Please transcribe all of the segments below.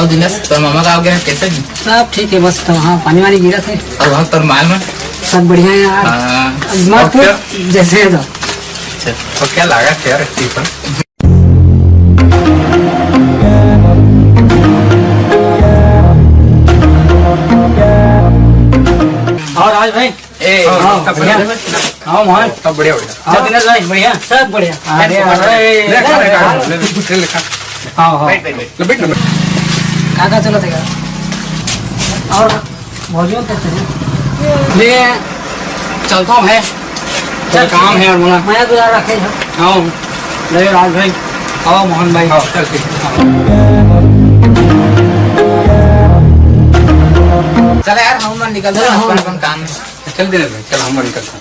और दिनेश तो मामा का हो गया कैसे भी? सब ठीक है, बस तो वहाँ पानी वानी गिरा थे। और वहाँ तो माल में सब बढ़िया है यार। मत जैसे है तो। अच्छा तो क्या लगा यार टिफिन? और आज भाई सब बढ़िया। हाँ मोहन सब बढ़िया बढ़िया। सब दिनेश भाई बढ़िया, सब बढ़िया। हाँ हाँ कहाँ चला था यार? और भोजन कैसे है? ले चलता हूँ है, चल काम है और बोला मैं तो यार रखे है। हाँ ले राज भाई, आओ मोहन भाई। हाँ चल ठीक है। चल यार हम निकल रहे हैं अपन काम। चल दिनेश भाई चल हम निकलते हैं।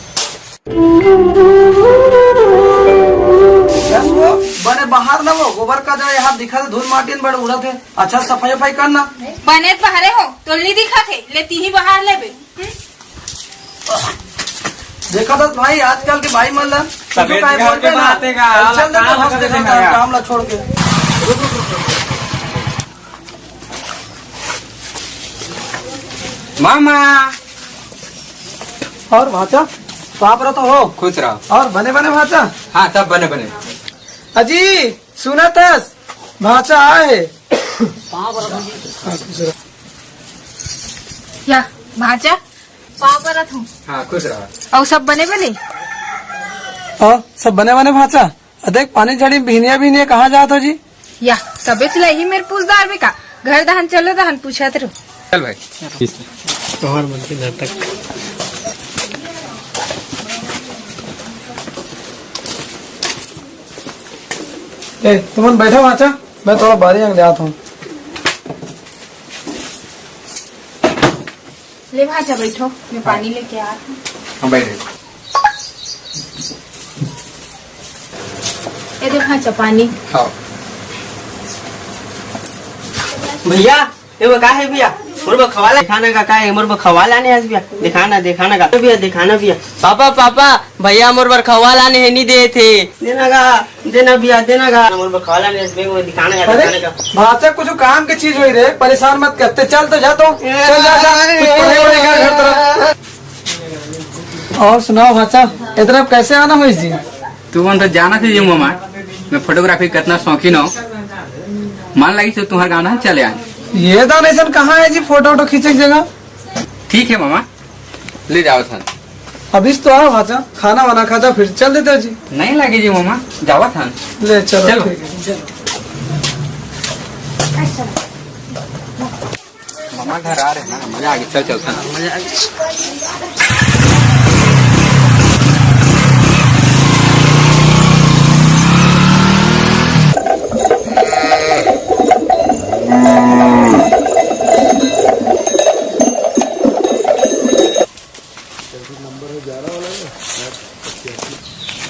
वो बने बाहर ना, वो गोबर का जो यहाँ दिखा था धूल माटी बड़े उड़ा थे। अच्छा सफाई वफाई करना। बने बाहरे हो तो नहीं दिखा थे, लेती ही बाहर ले बे। देखा था भाई आजकल के भाई मतलब काम ला छोड़ के। मामा और भाचा आप रहो तो हो खुश रहो। और बने बने भाचा। हाँ सब बने बने। अजी सुना था भाचा आए। या भाजा पाव परत हूँ। हाँ खुश रहो। और सब बने बने और सब बने बने भाचा। देख पानी झड़ी भीनिया भीनिया कहाँ जात हो जी? या सबे चला ही मेरे पूछदार में का घर दहन चलो दहन पूछा तेरे। चल भाई और बनती नाटक। ए तुम बैठो भाचा, मैं थोड़ा बारी अंग ले आता हूँ। ले भाजा बैठो, मैं पानी लेके आ रहा हूँ। हम बैठे। ये दे भाजा पानी। हाँ भैया ये वो का है भैया? मुर्बा खवाला दिखाना का है? मुर्बा खवाला नहीं आज भैया, दिखाना का भैया, दिखाना भैया। पापा भैया मुर्बा खवाला नहीं नहीं दे थे, देना भैया देना का। मुर्बा खवाला नहीं आज दिखाना का। भाचा कुछ काम की चीज हुई रे, परेशान मत करते। चल तो जा तो चल जा। घर तरफ। और सुनाओ भाचा, इधर कैसे आना हुई जी? तू मन तो जाना थी जी मामा, मैं फोटोग्राफी करना शौकीन हूँ। मान लगी तो तुम्हारे गाँव ना चले आए। ये डोनेशन कहाँ है जी? फोटो वोटो खींचे की जगह। ठीक है मामा ले जाओ था। अभी तो आओ भाचा, खाना वाना खाता फिर चल देते हो जी। नहीं लगे जी मामा, जावा था। ले चलो चलो। ठीक है। मामा घर आ रहे हैं ना, मजा आ गया। चल चलता।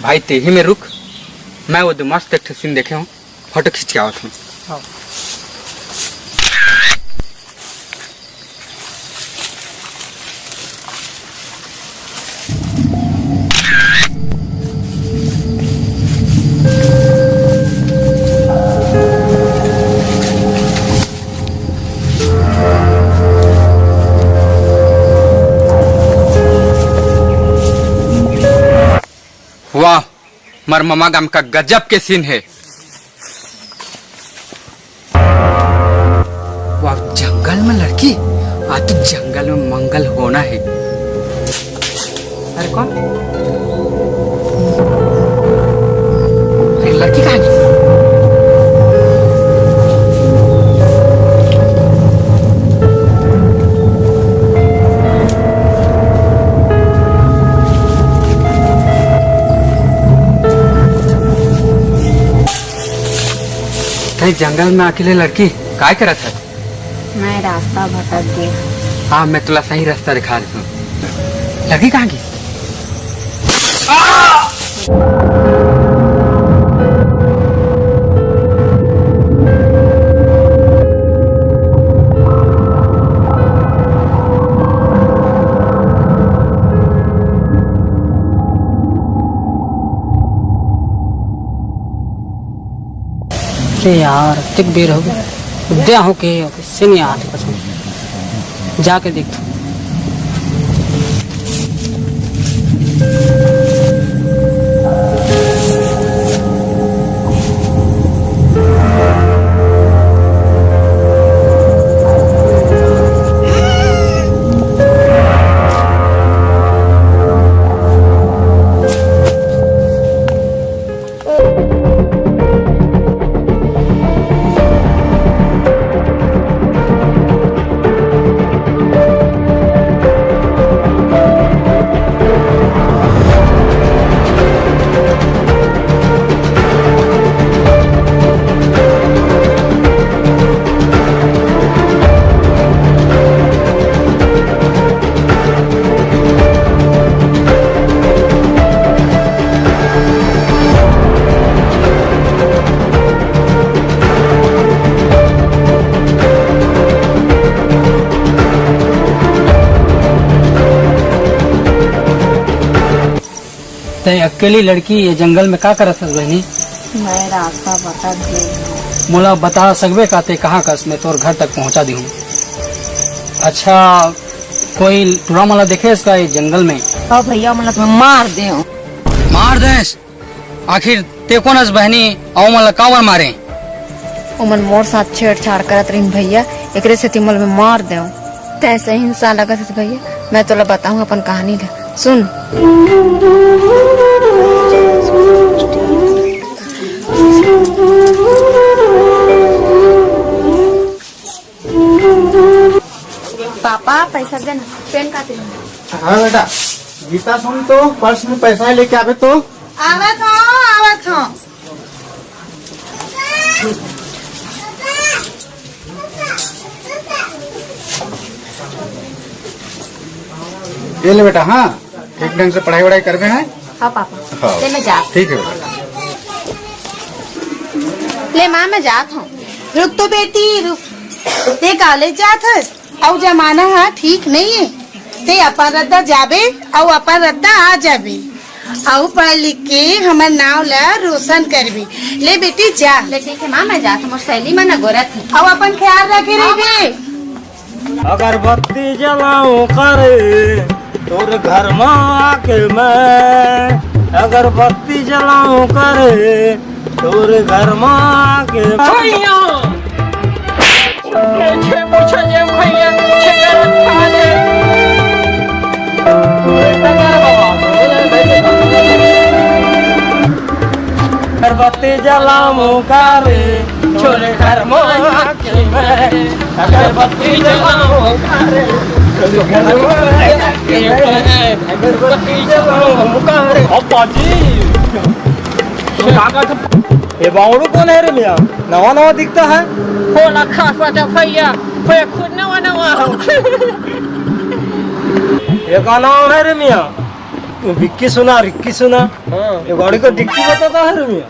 भाई तेही में रुक, मैं वो मस्त एक सीन देखे हूँ, फोटो खींच के आवत हूँ। वाह मर मामा गाम का गजब के सीन है। वाह जंगल में लड़की, आज तो जंगल में मंगल होना है। अरे कौन? अरे लड़की कहाँ गई? जंगल में अकेले लड़की काय करत है? मैं रास्ता भटक गया। हाँ मैं तुला सही रास्ता दिखा रही हूँ। लड़की कहाँ गई? अरे यार कितनी देर हो गई। दे हो के से नहीं आते पसंद जाके देखता अकेली लड़की ये जंगल में का करत हस बहनी? मैं रास्ता बता दे। मोला बता सकबे काते कहाँ कस मैं तोर घर तक पहुँचा दी हूँ। अच्छा कोई टूरा मला देखे इसका ये जंगल में? और भैया मला तुम्हें मार दे। मार देस? आखिर ते कौन हस बहनी आओ मला कावर मारे? उमन मोर साथ छेड़छाड़ करत रही भैया, एकरे से तिमल में मार दे। तैसे हिंसा लगत है भैया। मैं तोला बताऊँ अपन कहानी ले, सुन। पापा पैसा देना, पेन काटे। हाँ बेटा, गीता सुन तो पर्स में पैसा लेके आवे तो। आवत हो। ये ले बेटा। हाँ एक ढंग से पढ़ाई वढ़ाई करवे हैं। हाँ पापा। हाँ। ले मैं जात। ठीक है बेटा। ले माँ मैं जात हूँ। रुक तो बेटी रुक। ते कॉलेज जात हस और जमाना है ठीक नहीं है। ते अपन रद्दा जाबे और अपन रद्दा आ जाबे और पढ़ लिख के हमार नाव ला रोशन करबे। ले बेटी जा। ले ठीक है माँ मैं जात हूँ। सहेली में न गोरत है और अपन ख्याल रखे रहिबे। अगरबत्ती जलाऊं करे तोर घर में आके मैं, अगरबत्ती जलाऊं करे तोर घर में आके अगरबत्ती जलाऊं करे छोरे घर में आके मैं, अगरबत्ती जलाऊं करे अगरबत्ती जलाऊं करे। अब्बा जी ये बावड़ू कौन है रे मियाँ? नवा नवा दिखता है। होला खास बात है भैया, भैया खुद नवा नवा हो। ये का नाम है रे मियाँ? विक्की सुना, रिक्की सुना। ये गाड़ी को डिक्की बताता है रे मियाँ?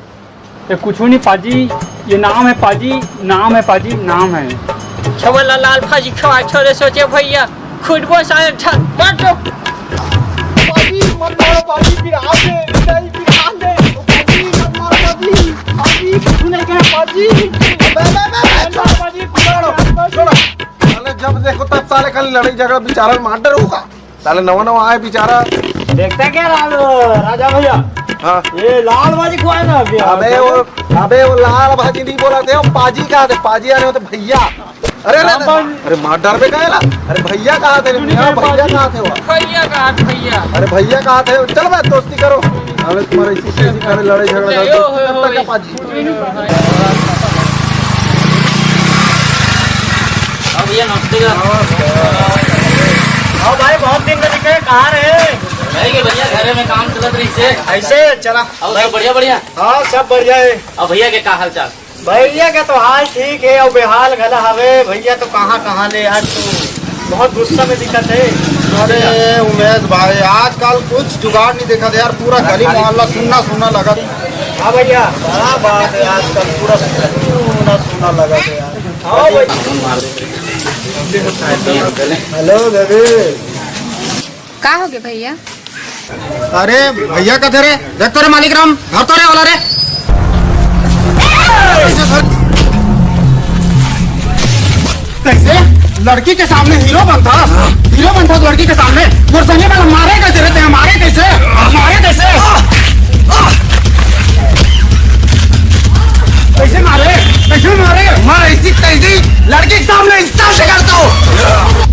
ये कुछ नहीं पाजी, ये नाम है पाजी, नाम है पाजी, नाम है। छवला लाल भाजी खवा छोरे सोचे भैया खुद वो सारे ठग मार दो। पाजी मत मारो पाजी, फिर आगे नहीं फिर आगे पाजी मत मारो पाजी। पाजी सुने क्या पाजी? पाजी छोड़ो। साले जब देखो तब साले खाली लड़ाई झगड़ा बेचारा मार डरूगा। साले नवा नवा आए बेचारा। देखते क्या राजा भैया? हाँ ये लाल भाजी खुआए ना अभी। अबे वो लाल भाजी नहीं बोला थे, वो पाजी कहा थे? पाजी आ रहे हो तो भैया। अरे मार डाल पे कहा? अरे भैया कहा थे? भैया कहा थे? भैया कहा भैया। अरे भैया कहा थे? चल मैं दोस्ती करो। हमें तुम्हारे इसी चीज का लड़ाई झगड़ा करते पाजी। भैया नमस्ते। हाँ भाई बहुत दिन में दिखे, कहाँ रहे? भैया घर में काम चलत रही से ऐसे चला। बढ़िया बढ़िया। हाँ सब बढ़िया है। अब भैया के का हाल चाल? भैया का तो हाल ठीक है और बेहाल गला हवे। भैया तो कहाँ ले आज तो बहुत गुस्सा में दिक्कत है। अरे उमेश भाई आजकल कुछ जुगाड़ नहीं देखा था यार, पूरा गली मोहल्ला सुनना लगा। हाँ भैया बड़ा बात है, आजकल पूरा सुनना लगा था यार। हाँ हेलो दीदी। का हो गया भैया? अरे भैया का थे रे, देख तो रे मालिक राम घर तो रे वाला रे। कैसे लड़की के सामने हीरो बनता लड़की के सामने और संगे वाला मारे कैसे रहते हैं? मारे कैसे कैसे मारे मैं ऐसी तैसी लड़की के सामने इंसान से करता हूँ।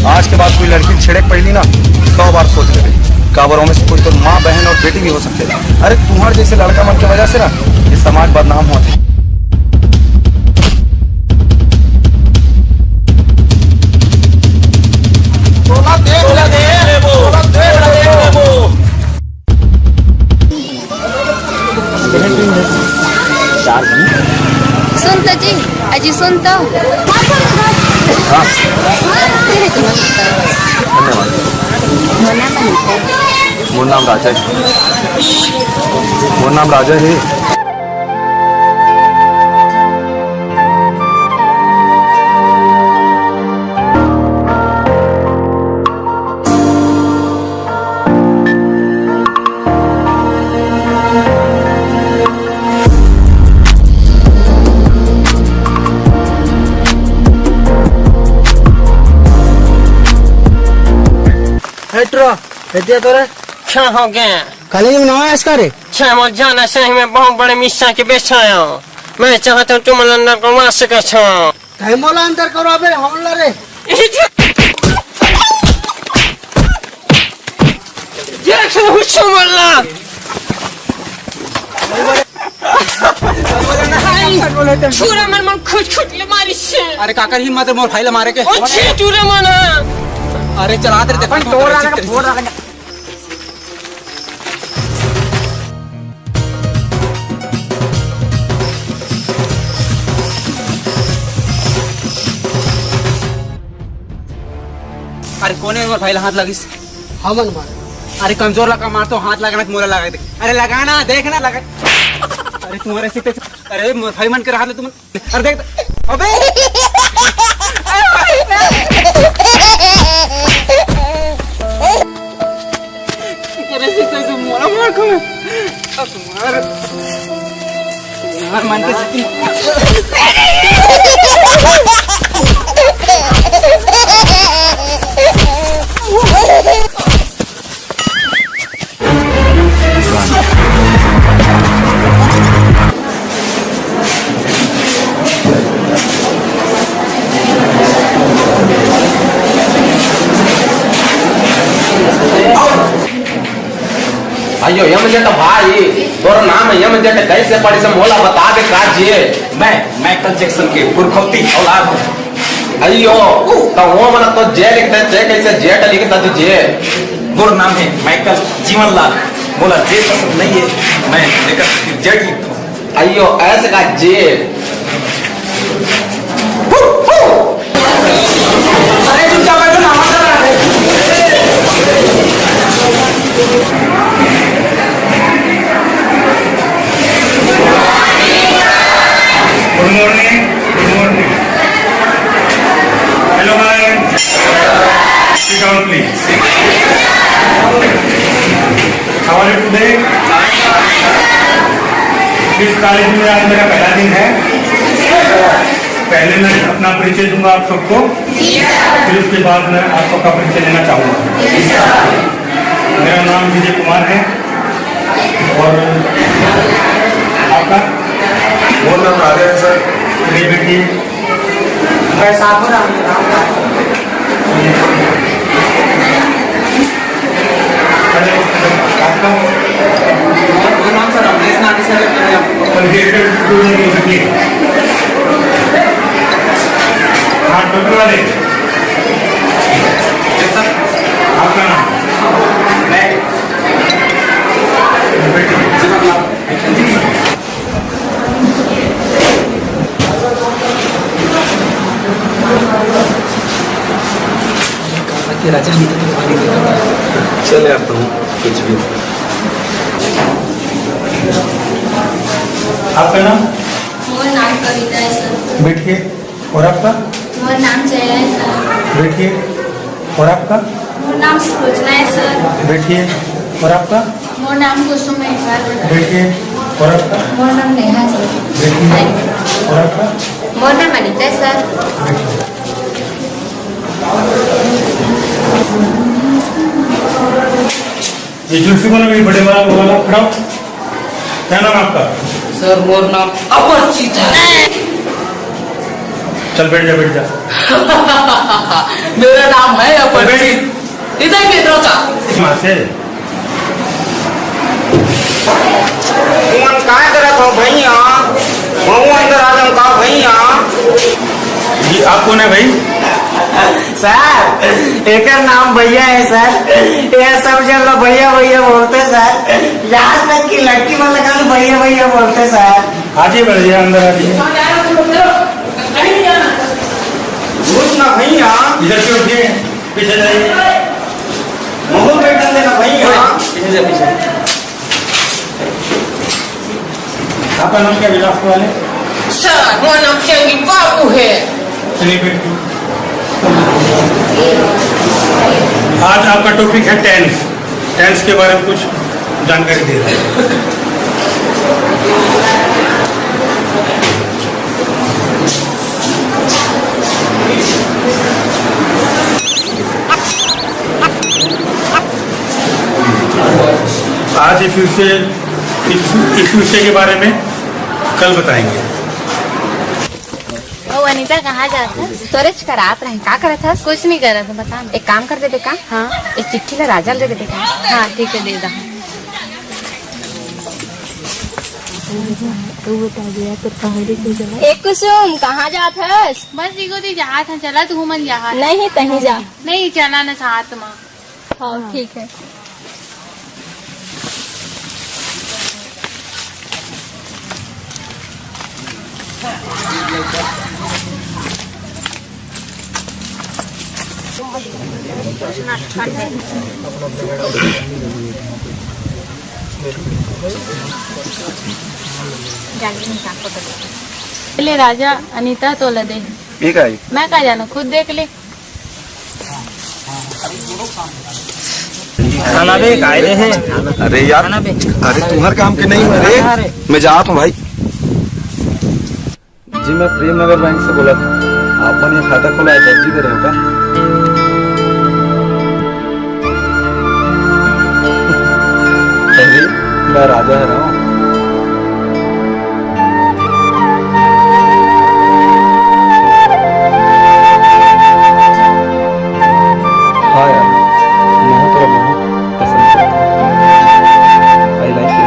आज के बाद कोई लड़की छिड़क पहली ना 100 बार सोच ले काबरों में से कोई तो माँ बहन और बेटी भी हो सकते हैं। अरे तुम्हारे जैसे लड़का मन की वजह से ना ये समाज बदनाम हुआ है। सुन तो जी अजी सुन तो मोर नाम राजा है। मोर नाम राजा है। क्या हो गया? कॉलेज में ना आया इसका रे मोल जाना सही में बहुत बड़े मिस्सा के बेचा मैं चाहता हूँ तुम अंदर को मार सका छो। टाइम बोला अंदर करो अबे हमला रे छुरा मन मन खुद खुद ले मारी से। अरे काकर ही माते मोर फाइल मारे के अच्छी छुरा मन। अरे चला दे देखो अरे कोने में फाइल हाथ लगिस हमन मार अरे कमजोर लगा मार तो हाथ लगाना मोला लगा दे। अरे लगाना देखना लगा अरे तुम्हारे से अरे भाई मन के हाथ तुम अरे देख अबे अरे से कैसे मोला मार को तुम्हारे मन के अयो यम जेट भाई तोर नाम है यम जेट कैसे पड़ी से मोला बता के काजिए। मैं माइकल जैक्सन के पुरखौती औलाद हूं। अयो तो वो मन तो जे लिखते जे कैसे जेट लिखता तुझे मोर नाम है माइकल जीवनलाल। बोला जे पसंद नहीं है मैं लेकर जेट लिखता हूँ। अयो ऐसे का जेट अरे तुम क्या बैठो ना गुड मॉर्निंग हेलो भाई sit down please. How are you today? इस कॉलेज में आज मेरा पहला दिन है। पहले मैं अपना परिचय दूंगा आप सबको, फिर उसके बाद मैं आप सबका परिचय लेना चाहूँगा। मेरा नाम विजय कुमार है और आपका? मोर नाम राजा है सर। मेरी बेटी आपका? नाम सर रमेश नाटी सर। हाँ टोटल वाले आपका नाम? ये राजा अनीता के बारे में क्या बात? चल यार तुम कुछ भी। आपका नाम? मोर नाम कविता है सर। बैठिए। और आपका? मोर नाम जया है सर। बैठिए। और आपका? मोर नाम सुलोचना है सर। बैठिए। और आपका? मोर नाम कुसुम है सर। बैठिए। और आपका? मोर नाम नेहा है सर। बैठिए। और आपका? मोर नाम अनीता है सर। ये जुल्फी को ना भी बड़े वाला खड़ा हो। क्या नाम है आपका? सर मोर नाम अपरिचित है। चल बैठ जा। मेरा नाम है अपरिचित। इधर भी रोता। वहाँ से तुम काय करत हो भैया? बहु अंदर आ जाओ का भैया? जी आप कौन है भाई? सर एक नाम भैया है सर। ये सब जगह भैया भैया बोलते सर। यहाँ तक की लड़की में लगा भैया भैया बोलते सर। आइए बैठ जाइए, अंदर आ जाइए। घुस ना भैया। इधर से उठिए, पीछे जाइए। बहु बैठन देना भैया। पीछे जा पीछे। आपका नाम क्या विलास वाले? सर मोर नाम चंगी बाबू है। चलिए बैठिए। आज आपका टॉपिक है टेंस। टेंस के बारे में कुछ जानकारी दे रहे हैं। आज इस विषय के बारे में कल बताएंगे। ओ अनीता कहाँ जाता है? स्टोरेज करात रहे। क्या करत है? कुछ नहीं कर रहा था। बता। एक काम कर दे बेटा। हाँ। एक चिट्ठी ला राजा दे दे बेटा। हाँ ठीक है, दे दा। एक कुसुम कहाँ जात हस? बस इको दी जहाँ था चला तू मन जहाँ। नहीं तहीं जा। नहीं चला न साथ में। हाँ ठीक है। ले राजा अनीता तो ल दे। ठीक है। मैं क्या जाना, खुद देख ले। खाना बे कायदे है। अरे यार, अरे तुम्हारे काम के नहीं है रे। मैं जाता हूँ भाई। जी मैं प्रेम नगर बैंक से बोला था। आपने ये खाता खोला है, अर्जी दे रहे हो क्या? अरे मैं राजा है रहा हूँ। हाँ यार, मैं तेरा बहुत पसंद करता हूँ। I like you.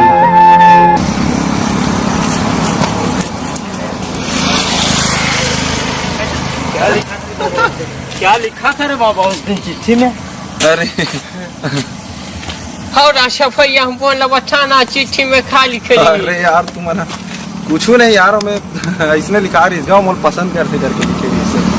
क्या लिखा था रे बाबा उस दिन चिट्ठी में? अरे और आशा भैया हम बोला बताना चिट्ठी में खाली अरे यार तुम्हारा कुछ नहीं यार, मैं इसने लिखा रही गाँव मोल पसंद करते करके लिखे इससे।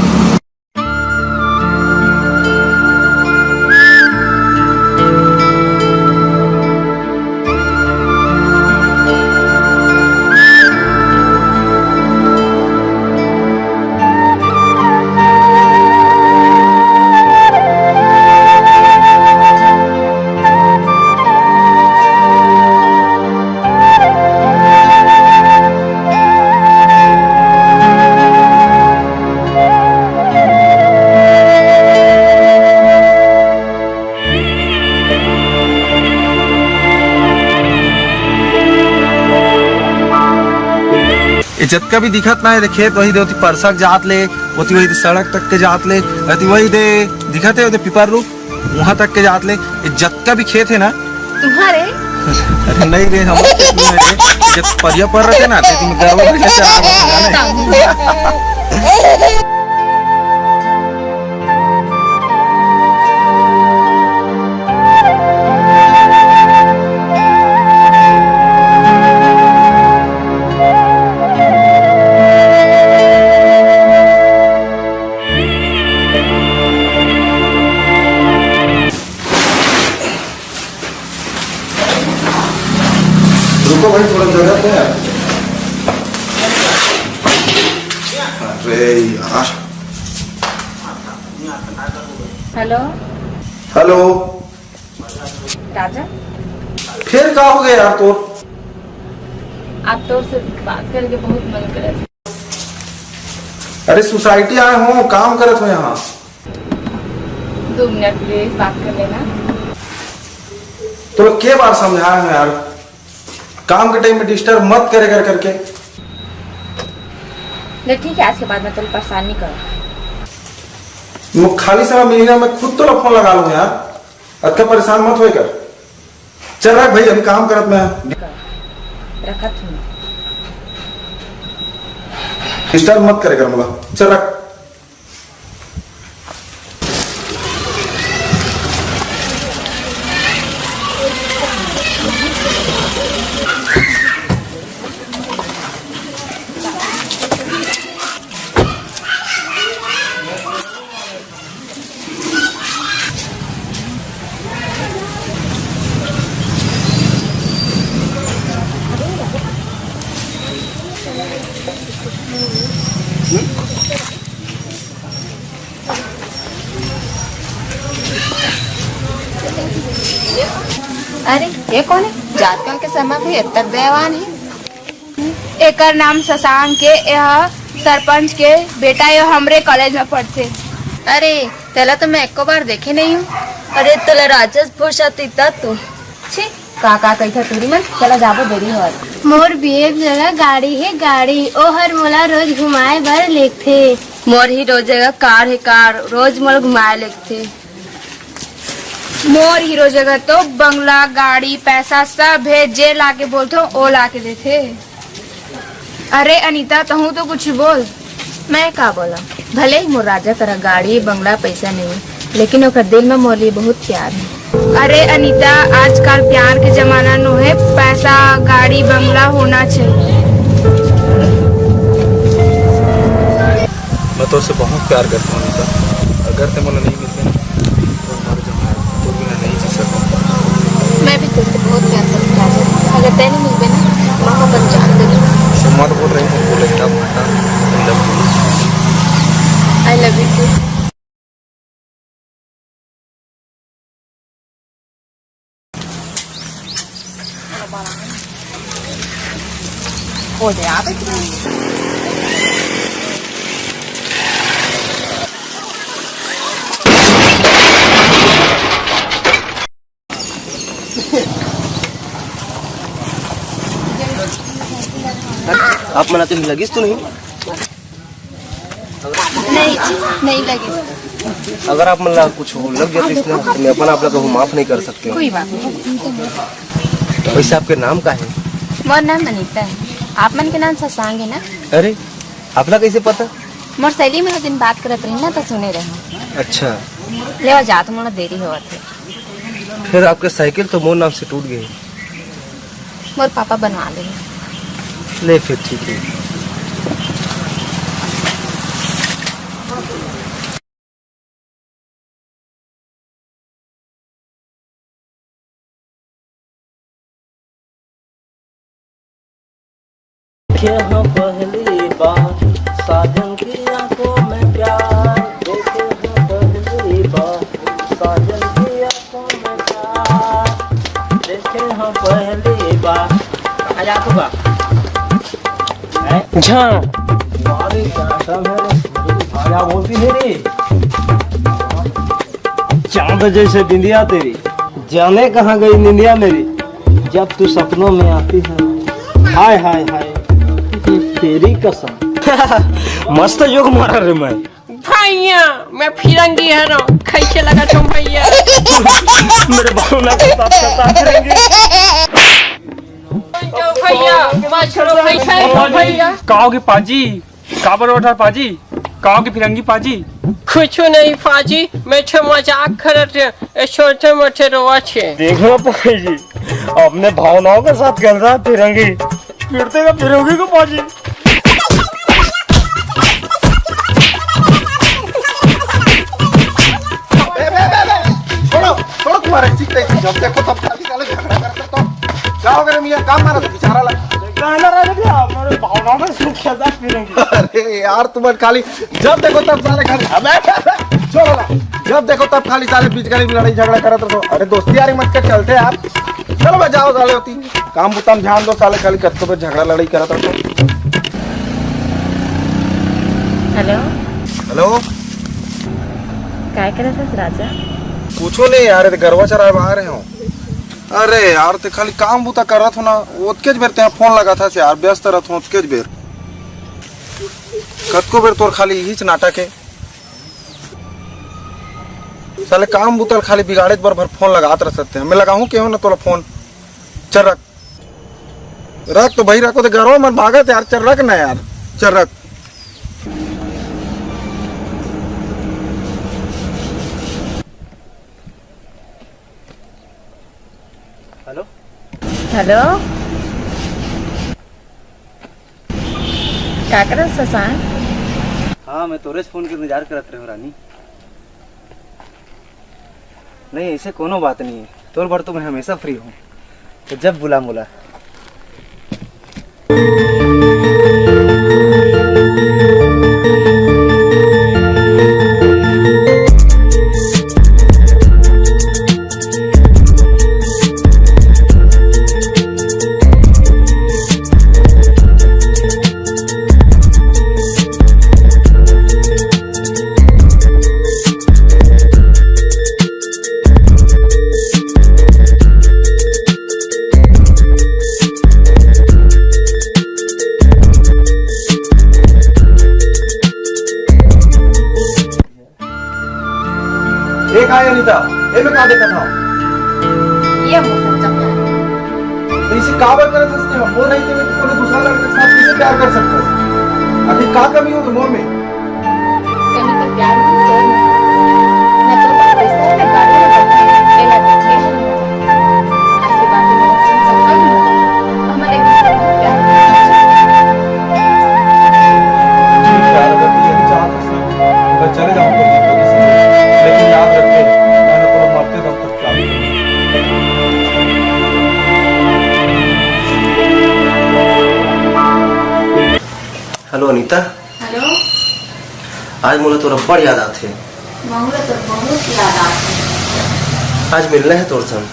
इज्जत का भी दिखत ना है। खेत वही दे परसक जात ले, होती वही सड़क तक के जात ले, अति वही दे दिखत है पिपर रूप वहां तक के जात ले। इज्जत का भी खेत है ना तुम्हारे? अरे नहीं रे, हम जब परिया पर रहे ना तो तुम गर्व अरे यार, हेलो हेलो, राजा, फिर का हो गया यार तो? आप तो से बात करके बहुत मन करे। अरे सोसाइटी आए हो, काम करत हो यहाँ। 2 मिनट प्लीज बात कर लेना। तो लोग के बार समझाए हो यार, काम के टाइम में डिस्टर्ब मत करे करके। नहीं ठीक है, आज के बाद मैं तुम परेशान नहीं करूँ। मुझे खाली समय मिलेगा मैं खुद तो फोन लगा लूँ यार, अक्का परेशान मत होए कर। चल रहा भाई, अभी काम करत मैं। रखा तुम डिस्टर्ब मत करे कर मुला। चल रख। अरे ये कौन है? आजकल के समय में इतना दयावान है। एकर नाम शशांक के, यह सरपंच के बेटा, यह हमरे कॉलेज में पढ़ते। अरे तेला तो मैं एको बार देखे नहीं हूँ। अरे तेला राजेश फुर्सती तू छी का कही तुरी मन। चला जाबो देरी हो। मोर बीएफ जगह गाड़ी है गाड़ी, ओ हर मोला रोज घुमाए बर लेगथे। मोर ही रोज जगह कार है कार, रोज मोर घुमाए लेगथे। मोर हीरो जगह तो बंगला गाड़ी पैसा सब है, जे लाके बोलते हो ओ लाके देते। अरे अनीता तहू तो कुछ बोल। मैं का बोला, भले ही मोर राजा तरह गाड़ी बंगला पैसा नहीं, लेकिन ओकर दिल में मोर लिए बहुत प्यार है। अरे अनीता आजकल प्यार के जमाना नो है, पैसा गाड़ी बंगला होना चाहिए। मैं तो उससे बहुत प्यार करता हूँ अनीता, अगर ते मुझे नहीं मिलते तो मर जाऊंगा, तो बिना नहीं जी सकूँ। मैं भी तुझसे बहुत प्यार करता हूँ, अगर तेरे नहीं मिले ना मोहब्बत जान दे। मत बोल रही हूँ, बोले तब आई लव यू टू। हो जाए आप आप मना तो लगी तो नहीं? नहीं लगे। अगर आप मतलब कुछ हो लग गया तो इसमें मैं अपना आप लोगों को माफ नहीं कर सकते हो। कोई बात नहीं। वैसे आपके नाम का है? मोर नाम अनीता है। आप मन के नाम शशांक है ना? अरे आपला कैसे पता? मोर सहेली में दिन बात करत रही ना तो सुने रहे। अच्छा, ले जात मोला देरी होत है। फिर आपके साइकिल तो मोर नाम से टूट गई। मोर पापा बनवा ले। ले फिर ठीक है। यहाँ पहली बार साजन की आंखों में प्यार, देखे हैं पहली बार साजन की आंखों में प्यार, देखे हैं पहली बार। आजा तू का झा तुम्हारी क्या भाया बोलती है रे, चांद जैसे बिंदिया तेरी, जाने कहाँ गई निंदिया मेरी, जब तू सपनों में आती है। हाय हाय हाय तेरी कसम मस्त योग मारा रे मैं। भैया मैं फिरंगी है ना, कैसे लगा तुम भैया? मेरे भावना के साथ सता करेंगे। भैया काओ की पाजी काबर उठा पाजी, काओ की फिरंगी पाजी। कुछ नहीं पाजी, मैं छे मजाक करत रे, छोटे मोटे रोवा छे। देखो पाजी अपने भावनाओं के साथ खेल रहा फिरंगी, फिरते का फिरंगी को पाजी। छोड़ो तुम्हारे सीखते जब देखो तब खाली झगड़ा करते तो क्या हो गया मियां, काम मारा तो बेचारा लग रहना रहने दिया हमारे भावनाओं में सुख्यादा फिरेंगे। अरे यार तुम खाली जब देखो तब साले खाली अबे छोड़ो ना, जब देखो तब खाली साले बीच गली में लड़ाई झगड़ा करत रहो। अरे दोस्ती यारी मत कर, चलते यार, चलो मैं जाओ साले होती काम बुताम ध्यान दो, साले खाली कत्तो पे झगड़ा लड़ाई करत रहो। हेलो हेलो काय करत हस राजा? पूछो नहीं यार, गरवा चराए बाहर रहे हो। अरे यार ते खाली काम बुता करत हो ना, ओतकेज बेर ते फोन लगा था यार, व्यस्त रहत हो ओतकेज बेर, कतको बेर तोर खाली यही नाटक है साले, काम बुतल खाली बिगाड़े बार भर फोन लगात रह सकते हैं। मैं लगाऊं क्यों ना तोला फोन, चल रख रख तो भाई रखो, तो गरवा मन भागत यार, चल रख ना यार, चल रख। हेलो हेलो का करत ससान? हाँ मैं तोरेज फोन के इंतजार करत रहे रानी। नहीं ऐसे कोनो बात नहीं है, तोर भर तो मैं हमेशा फ्री हूँ, तो जब बुला मुला। एक आया अनीता, ये मैं कहा देखा था ये मौसम चमका तो इसे काबर कर सकते हो, वो नहीं कि मैं कोई दूसरा लड़के के साथ किसे प्यार कर सकता है। अभी का कमी हो तो मोर में कभी तो प्यार में तो मैं तो पैसा है ना गाड़ी में एला देखे ऐसी बातें नहीं समझा नहीं हमारे घर में प्यार प्यार करती है चाहत से मैं चले जाऊं तो जिंदगी से, लेकिन याद रखे मैंने तो मरते दम तक प्यार किया। हेलो अनीता। हेलो आज मुझे तोरा बड़ याद आते हैं, मामला तो बहुत याद आता आज मिलना है तोर संग।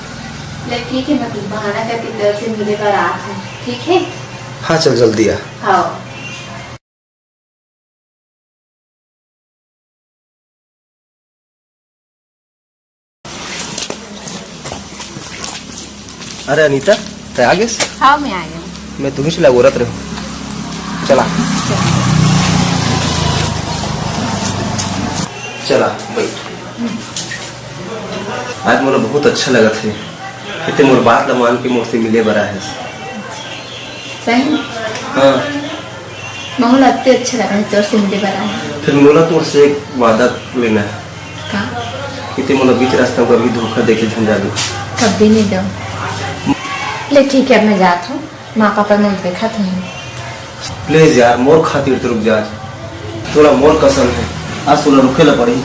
है, ठीक है मतलब बहाना करके तेरे से मिले पर रात है, ठीक है? हाँ चल जल्दी आ। हाँ अरे अनीता ते आगे से हाँ मैं आ गया। मैं तुम्हें से लगोरत रहूं, चला चला बैठ। आज मोला बहुत अच्छा लगा थे कि मोर बात ला मान के मोर से मिले बरा है। सही हाँ माहौल अत्ते अच्छा लगा है तोर से मिले बरा है। फिर मोला तुम से एक वादा लेना है का कि ते मोला बीच रास्ता में कभी धोखा देके झंझा दो। कभी नहीं दो। ले ठीक है मैं जाता हूँ, माँ पापा ने देखा था। प्लीज यार मोर खातिर तो रुक जा, थोड़ा मोर कसम है, आज तोला रुके ला पड़ी।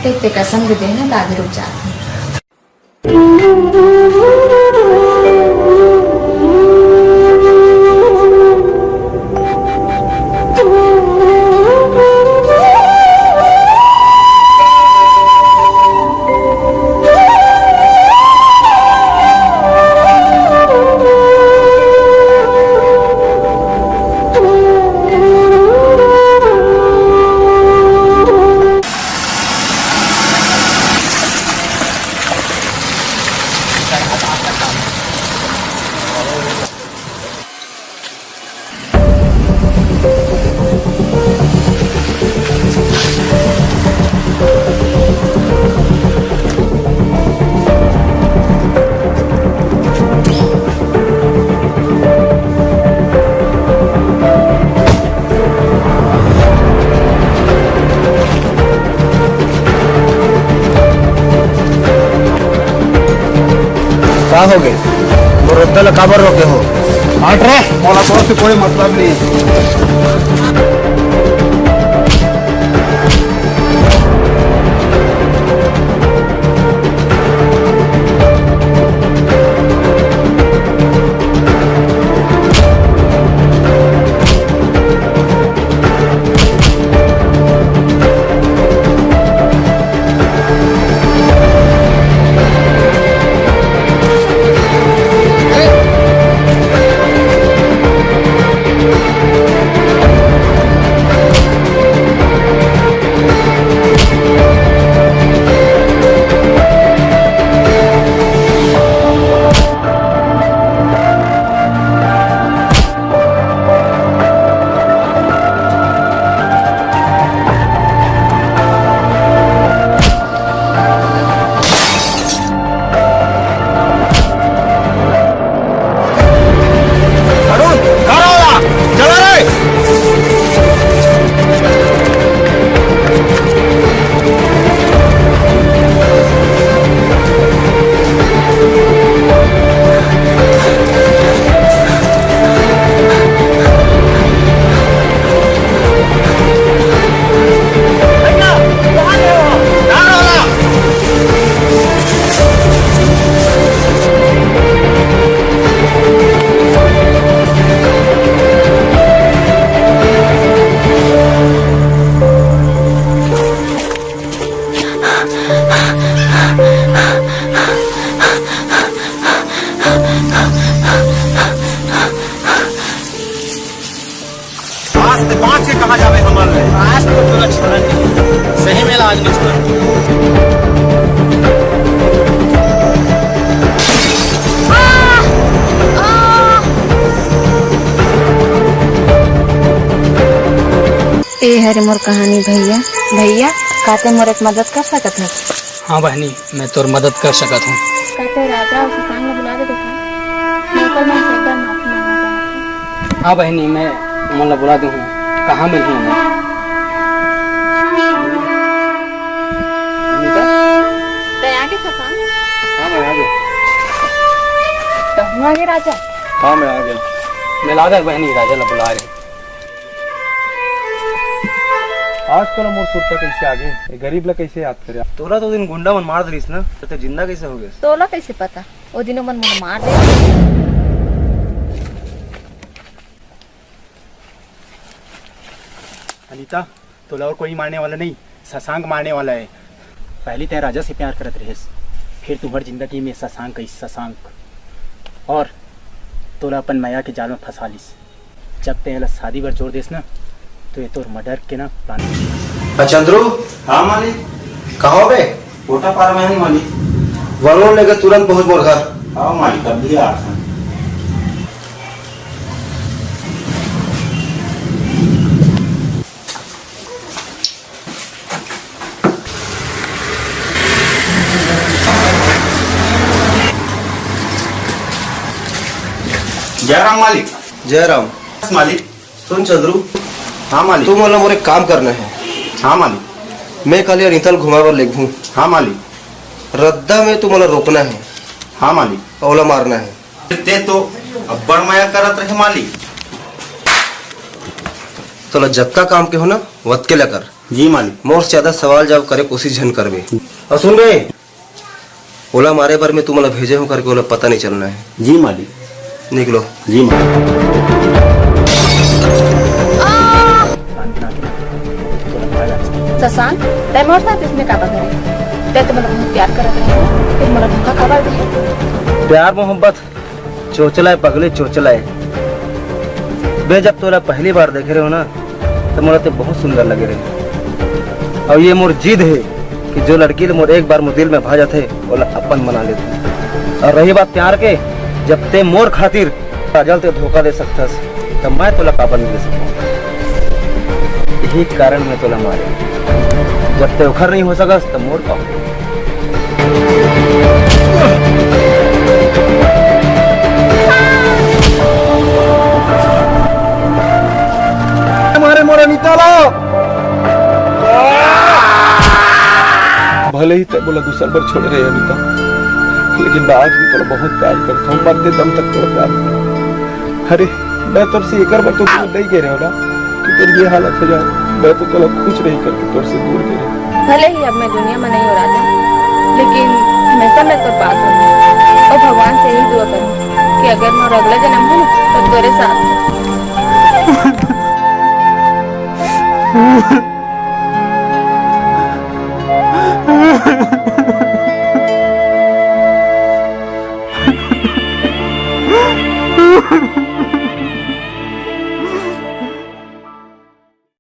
देखते कसम भी देना तो आगे रुक जाता हूँ। क्या हो गए तो रद्दा ला काबर रोके हो? हट रे, मोला तोर से कोई मतलब नहीं है। ते बाँच के कहा जावे हमारे लिए। आज तो तोरा छोड़न नहीं, सही में आज नहीं छोड़न। ए हरे मोर कहानी भैया भैया काते मोर एक मदद कर सकत है? हाँ बहनी, मैं तोर मदद कर सकत हूँ। काते राजा उसे संग में बुला दे देखा मैं कल मैं से एक बार माफी मांगना चाहती हूँ। हाँ बहनी, मैं मन बुला दूँ। कहाँ में हूँ मैं? अनीता? ते आगे सफान हाँ मैं आ गया। तो हुआ आगे राजा। हाँ मैं आ गया। मैं ला दे बहनी, राजा ला बुला रहे। आज तो मोर सुरता कैसे आगे, ये गरीब ला कैसे याद करे? तोरा तो दिन गुंडा मन मार दिलिस ना, तो जिंदा कैसे हो गए? तोला कैसे पता? वो दिनों मन मुझे मार दे। अनीता, तोला और कोई मारने वाला नहीं, शशांक मारने वाला है। पहले तय राजा से प्यार करत रहे, फिर तुम्हारी जिंदगी में शशांक आई शशांक, और तोला अपन माया के जाल में फंसा लिस। जब तय शादी पर जोर देस ना, तो ये तोर मर्डर के ना प्लान। चंद्रू। हाँ मालिक। कहाँ बे? कोटा पार में है मालिक। वरुण लेकर तुरंत पहुंच मोर घर। हाँ मालिक, अब भी आ रहा। जय राम मालिक। जय राम मालिक। सुन चंद्रू। हाँ मालिक। तुम मतलब मोरे काम करना है। हाँ मालिक। मैं कल अनीता घुमावर ले घूम। हाँ मालिक। रद्दा में तुम रोकना है। हाँ मालिक। ओला मारना है। ते तो अब्बड़ माया करत रहे मालिक। तो जत्का काम के हो ना वत के कर। जी मालिक। मोर से ज्यादा सवाल जवाब करे कोशिश झन करबे। और सुन बे, ओला मारे बार में तुम भेजे हो करके ओला पता नहीं चलना है। जी मालिक। निकलो। जी मालिक। शशांक तय मोर साथ इसमें का बगैर तय तो मतलब प्यार करत रहे फिर मला धोखा खबर दे। प्यार मोहब्बत चोचला है पगले, चोचला है बे। जब तोला पहली बार देखे रहे हो ना, तो मोला तो बहुत सुंदर लगे रहे। और ये मोर जिद है कि जो लड़की ले मोर एक बार मोर दिल में भा जाते ओला अपन बना लेते। और रही बात प्यार के, जब ते मोर खातिर काजल ते धोखा दे सकतस, तब मैं तोला काबन नहीं दे सकता। यही कारण मैं तोला मारे। जब ते उखर नहीं हो सकस तो मोर का मारे मोरा निकालो। भले ही तक बोला दूसरा बार छोड़ रहे अनीता, लेकिन मैं आज भी तोरा बहुत प्यार करता हूँ। मरते दम तक तोरा प्यार करता। अरे मैं तुझ से एक बार तो नहीं कह रहे हो ना कि तेरी ये हालत हो जाए। मैं तो तोला कुछ नहीं करके तुझसे दूर कह रहा। भले ही अब मैं दुनिया में नहीं हो राजा, लेकिन हमेशा मैं तो पास हूँ और भगवान से यही दुआ करूँ कि अगर मैं अगला जन्म हूँ तो तेरे साथ।